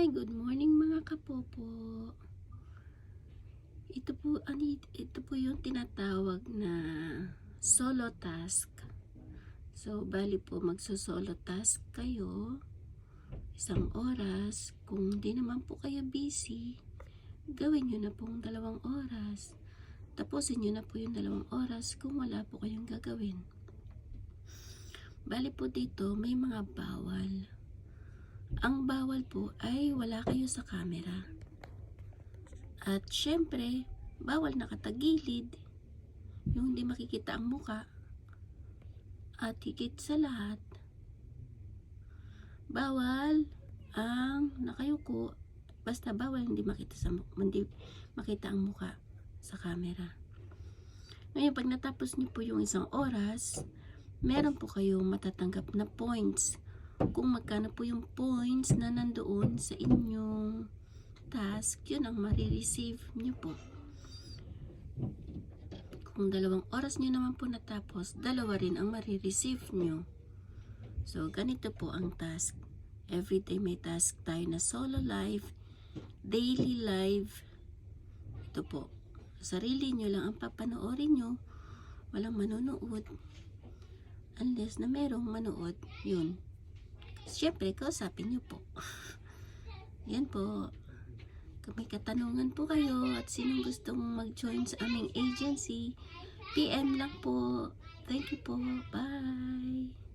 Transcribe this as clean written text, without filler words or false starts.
Good morning mga kapopo. Ito po yung tinatawag na solo task. So, bali po magso-solo task kayo 1 oras. Kung di naman po kayo busy, gawin nyo na pong 2 oras. Tapusin nyo na po yung 2 oras kung wala po kayong gagawin. Bali po dito may mga bawal. Ang bawal po ay wala kayo sa camera. At syempre, bawal nakatagilid, yung hindi makikita ang muka. At higit sa lahat, bawal ang nakayuko, basta bawal hindi makita ang muka sa camera. Ngayon, pag natapos niyo po yung 1 oras, meron po kayong matatanggap na points. Kung magkano po yung points na nandoon sa inyong task, yun ang marireceive nyo po. Kung 2 oras nyo naman po natapos, 2 rin ang marireceive nyo. So, ganito po ang task. Everyday may task tayo na solo live, daily live. Ito po, sarili nyo lang ang papanoorin nyo. Walang manonood. Unless na merong manood, yun. Siyempre, kausapin nyo po. Yan po. Kung may katanungan po kayo at sinong gustong mag-join sa aming agency, PM lang po. Thank you po. Bye!